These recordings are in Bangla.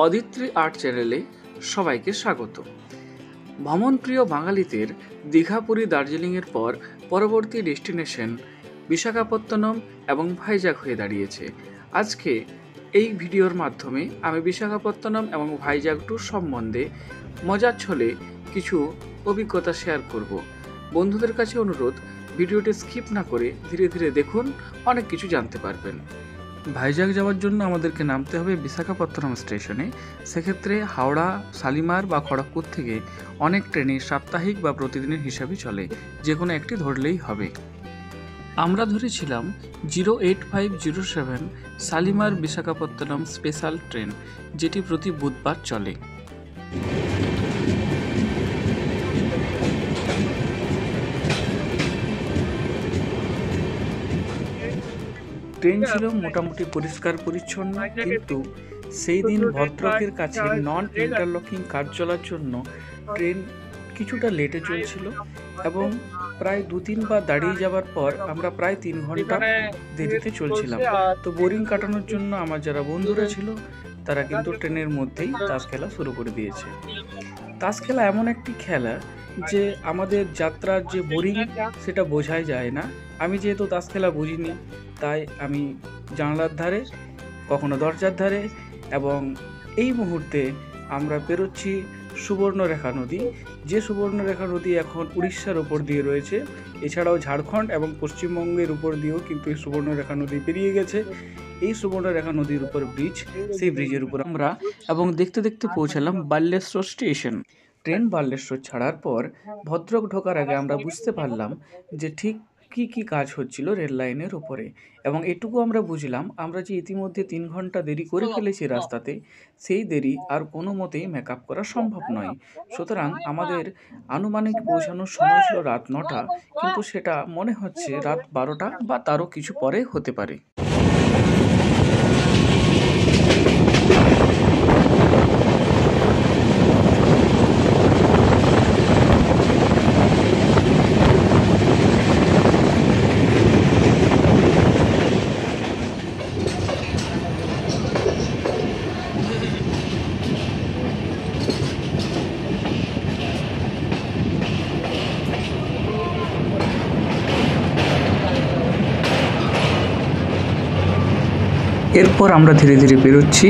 অদিত্রি আর্ট চ্যানেলে সবাইকে স্বাগত। ভ্রমণপ্রিয় বাঙালিদের দীঘা, পুরী, দার্জিলিংয়ের পর পরবর্তী ডেস্টিনেশন বিশাখাপত্তনম এবং ভাইজ্যাক হয়ে দাঁড়িয়েছে। আজকে এই ভিডিওর মাধ্যমে আমি বিশাখাপত্তনম এবং ভাইজ্যাক ট্যুর সম্বন্ধে মজার ছলে কিছু অভিজ্ঞতা শেয়ার করব। বন্ধুদের কাছে অনুরোধ, ভিডিওটি স্কিপ না করে ধীরে ধীরে দেখুন, অনেক কিছু জানতে পারবেন। ভাইজ্যাক যাওয়ার জন্য আমাদেরকে নামতে হবে বিশাখাপত্তনম স্টেশনে। সেক্ষেত্রে হাওড়া, শালিমার বা খড়গপুর থেকে অনেক ট্রেনই সাপ্তাহিক বা প্রতিদিনের হিসাবে চলে, যে কোনো একটি ধরলেই হবে। আমরা ধরেছিলাম 08507 শালিমার বিশাখাপত্তনম স্পেশাল ট্রেন, যেটি প্রতি বুধবার চলে। ট্রেন ছিল মোটামুটি পরিষ্কার পরিচ্ছন্ন, কিন্তু সেই দিন ভদ্রকের কাছে নন ইন্টারলকিং কাজ চলার জন্য ট্রেন কিছুটা লেটে চলছিল এবং প্রায় 2-3 বার দাঁড়িয়ে যাওয়ার পর আমরা প্রায় 3 ঘন্টা দেরিতে চলছিলাম। তো বোরিং কাটানোর জন্য আমার যারা বন্ধুরা ছিল তারা কিন্তু ট্রেনের মধ্যেই তাস খেলা শুরু করে দিয়েছে। তাস খেলা এমন একটি খেলা যে আমাদের যাত্রার যে বোরিং সেটা বোঝাই যায় না। আমি যেহেতু তাস খেলা বুঝিনি, তাই আমি জানলার ধারে, কখনো দরজার ধারে, এবং এই মুহূর্তে আমরা পেরোচ্ছি সুবর্ণরেখা নদী, যে সুবর্ণরেখা নদী এখন উড়িষ্যার উপর দিয়ে রয়েছে। এছাড়াও ঝাড়খণ্ড এবং পশ্চিমবঙ্গের উপর দিয়েও কিন্তু এই সুবর্ণরেখা নদী পেরিয়ে গেছে। এই সুবর্ণরেখা নদীর উপর ব্রিজ, সেই ব্রিজের উপর আমরা এবং দেখতে দেখতে পৌঁছালাম বাল্যেশ্বর স্টেশন। ট্রেন বাল্যেশ্বর ছাড়ার পর ভদ্রক ঢোকার আগে আমরা বুঝতে পারলাম যে ঠিক কি কাজ হচ্ছিল রেল লাইনের উপরে, এবং এটুকু আমরা বুঝলাম, আমরা যে ইতিমধ্যে 3 ঘন্টা দেরি করে ফেলেছি রাস্তাতে, সেই দেরি আর কোনো মতেই মেকআপ করা সম্ভব নয়। সুতরাং আমাদের আনুমানিক পৌঁছানোর সময় ছিল রাত 9টা, কিন্তু সেটা মনে হচ্ছে রাত 12টা বা তারও কিছু পরে হতে পারে। এরপর আমরা ধীরে ধীরে পেরোচ্ছি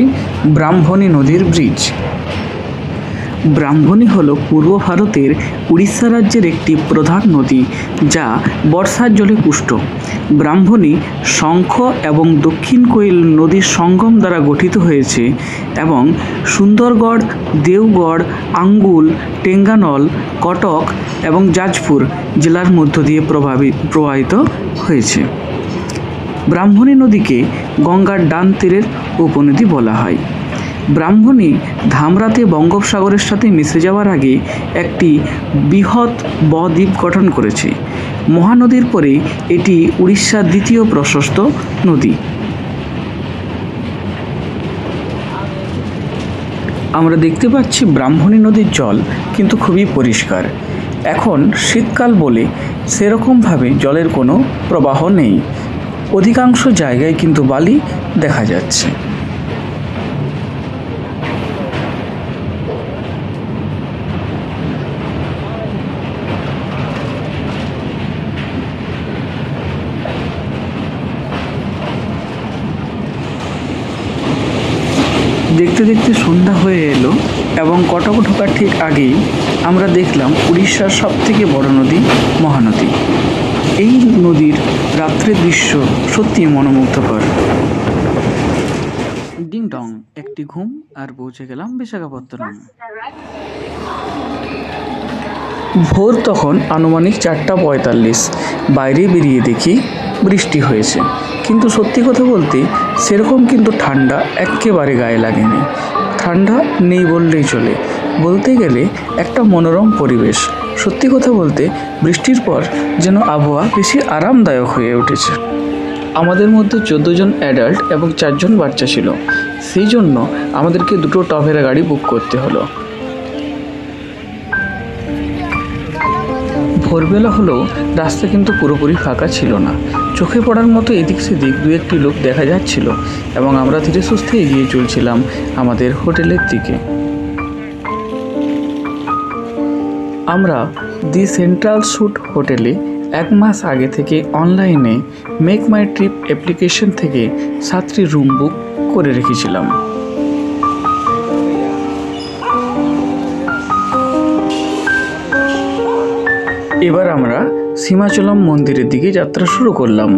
ব্রাহ্মণী নদীর ব্রিজ। ব্রাহ্মণী হল পূর্ব ভারতের উড়িষ্যা রাজ্যের একটি প্রধান নদী, যা বর্ষার জলে পুষ্ট। ব্রাহ্মণী শঙ্খ এবং দক্ষিণ কোয়েল নদীর সঙ্গম দ্বারা গঠিত হয়েছে এবং সুন্দরগড়, দেওগড়, আঙ্গুল, টেঙ্গানল, কটক এবং জাজপুর জেলার মধ্য দিয়ে প্রবাহিত হয়েছে। ব্রাহ্মণী নদীকে গঙ্গার ডান তীরের উপনদী বলা হয়। ব্রাহ্মণী ধামরাতে বঙ্গোপসাগরের সাথে মিশে যাওয়ার আগে একটি বৃহৎ বদ্বীপ গঠন করেছে। মহানদীর পরে এটি উড়িষ্যার দ্বিতীয় প্রশস্ত নদী। আমরা দেখতে পাচ্ছি ব্রাহ্মণী নদীর জল কিন্তু খুবই পরিষ্কার। এখন শীতকাল বলে সেরকমভাবে জলের কোনো প্রবাহ নেই। অধিকাংশ জায়গায় কিন্তু বালি দেখা যাচ্ছে। দেখতে দেখতে সন্ধ্যা হয়ে এলো এবং কটক ঢোকার ঠিক আগেই আমরা দেখলাম উড়িষ্যার সবথেকে বড় নদী মহানদী। এই নদীর রাত্রের দৃশ্য সত্যি মনোমুগ্ধকর। ডিং ডং একটি ঘুম আর পৌঁছে গেলাম বিশাখাপত্তনম। ভোর তখন আনুমানিক 4:45। বাইরে বেরিয়ে দেখি বৃষ্টি হয়েছে, কিন্তু সত্যি কথা বলতে সেরকম কিন্তু ঠান্ডা একেবারে গায়ে লাগেনি। ঠান্ডা নেই বললেই চলে, বলতে গেলে একটা মনোরম পরিবেশ। সত্যি কথা বলতে বৃষ্টির পর যেন আবহাওয়া বেশি আরামদায়ক হয়ে উঠেছে। আমাদের মধ্যে 14 জন অ্যাডাল্ট এবং 4 জন বাচ্চা ছিল, সেই জন্য আমাদেরকে 2টো টভেরা গাড়ি বুক করতে হলো। ভোরবেলা হলেও রাস্তা কিন্তু পুরোপুরি ফাঁকা ছিল না, চোখে পড়ার মতো এদিক সেদিক দু একটি লোক দেখা যাচ্ছিল এবং আমরা ধীরে সুস্থে এগিয়ে চলছিলাম আমাদের হোটেলের দিকে। আমরা দি সেন্ট্রাল স্যুট হোটেলে 1 মাস আগে থেকে অনলাইনে মেক মাই ট্রিপ অ্যাপ্লিকেশন থেকে 7টি রুম বুক করে রেখেছিলাম। এবার আমরা সীমাচলম মন্দিরের দিকে যাত্রা শুরু করলাম।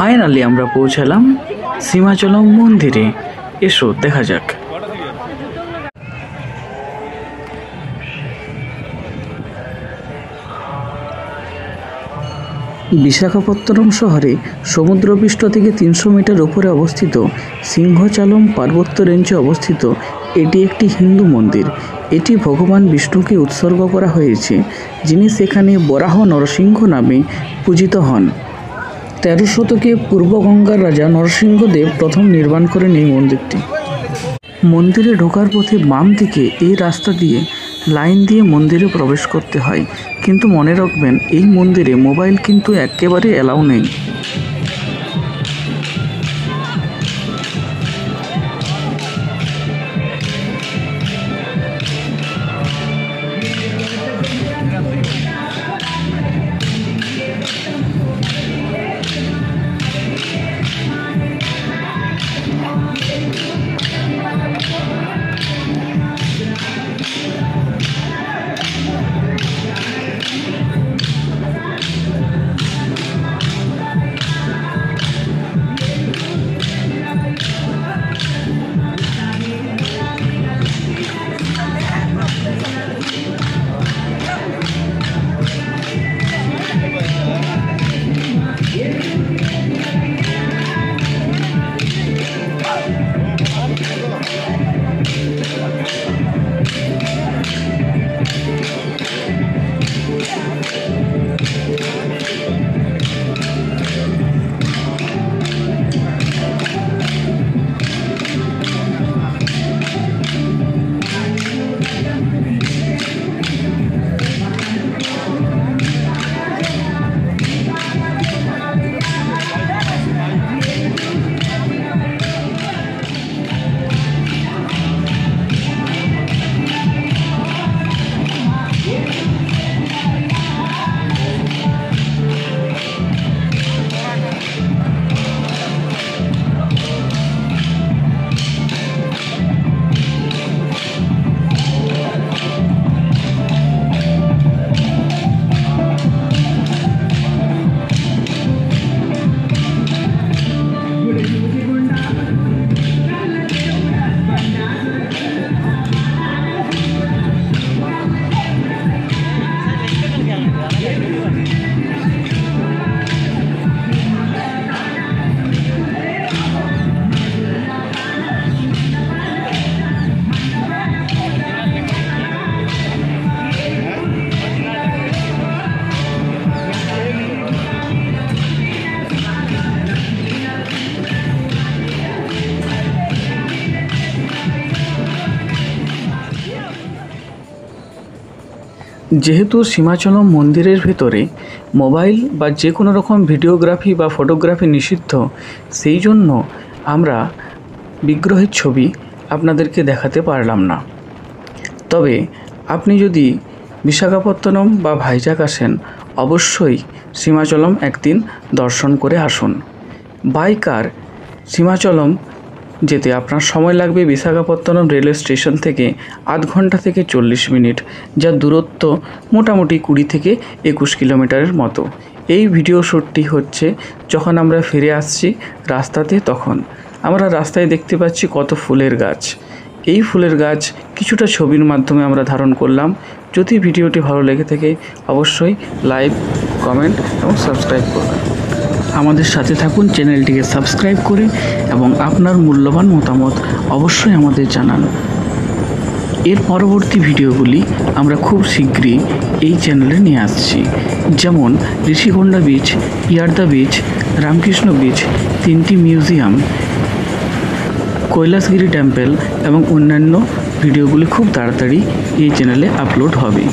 ফাইনালি আমরা পৌঁছালাম সীমাচলম মন্দিরে। এসো দেখা যাক। বিশাখাপত্তনম শহরে সমুদ্রপৃষ্ঠ থেকে 300 মিটার উপরে অবস্থিত সিংহচালম পার্বত্য রেঞ্জে অবস্থিত এটি একটি হিন্দু মন্দির। এটি ভগবান বিষ্ণুকে উৎসর্গ করা হয়েছে, যিনি সেখানে বরাহ নরসিংহ নামে পূজিত হন। 13 শতকে পূর্ব গঙ্গার রাজা নরসিংহদেব প্রথম নির্মাণ করেন এই মন্দিরটি। মন্দিরে ঢোকার পথে বাম দিকে এই রাস্তা দিয়ে লাইন দিয়ে মন্দিরে প্রবেশ করতে হয়, কিন্তু মনে রাখবেন এই মন্দিরে মোবাইল কিন্তু একেবারে অ্যালাউ নেই। যেহেতু সীমাচলম মন্দিরের ভেতরে মোবাইল বা যে কোনো রকম ভিডিওগ্রাফি বা ফটোগ্রাফি নিষিদ্ধ, সেই জন্য আমরা বিগ্রহের ছবি আপনাদেরকে দেখাতে পারলাম না। তবে আপনি যদি বিশাখাপত্তনম বা ভাইজাগ আসেন, অবশ্যই সীমাচলম একদিন দর্শন করে আসুন। বাই কার সীমাচলম যেতে আপনার সময় লাগবে বিশাখাপত্তনম রেলওয়ে স্টেশন থেকে আধ ঘন্টা থেকে 40 মিনিট, যার দূরত্ব মোটামুটি 20 থেকে 21 কিলোমিটারের মতো। এই ভিডিও শ্যুটটি হচ্ছে যখন আমরা ফিরে আসছি রাস্তাতে, তখন আমরা রাস্তায় দেখতে পাচ্ছি কত ফুলের গাছ। এই ফুলের গাছ কিছুটা ছবির মাধ্যমে আমরা ধারণ করলাম। যদি ভিডিওটি ভালো লেগে থাকে অবশ্যই লাইক, কমেন্ট এবং সাবস্ক্রাইব করবেন। আমাদের সাথে থাকুন, চ্যানেলটিকে সাবস্ক্রাইব করে, এবং আপনার মূল্যবান মতামত অবশ্যই আমাদের জানান। এর পরবর্তী ভিডিওগুলি আমরা খুব শীঘ্রই এই চ্যানেলে নিয়ে আসছি, যেমন Rushikonda beach, Yarada beach, Ramakrishna beach, 3টি মিউজিয়াম, কৈলাসগিরি টেম্পল এবং অন্যান্য ভিডিওগুলি খুব তাড়াতাড়ি এই চ্যানেলে আপলোড হবে।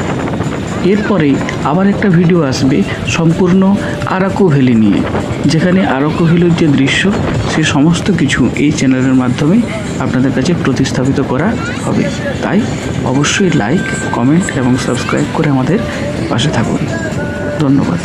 এরপরেই আবার একটা ভিডিও আসবে সম্পূর্ণ আরাকু ভ্যালি নিয়ে, যেখানে আরাকু ভ্যালির যে দৃশ্য সে সমস্ত কিছু এই চ্যানেলের মাধ্যমে আপনাদের কাছে প্রতিস্থাপিত করা হবে। তাই অবশ্যই লাইক, কমেন্ট এবং সাবস্ক্রাইব করে আমাদের পাশে থাকুন। ধন্যবাদ।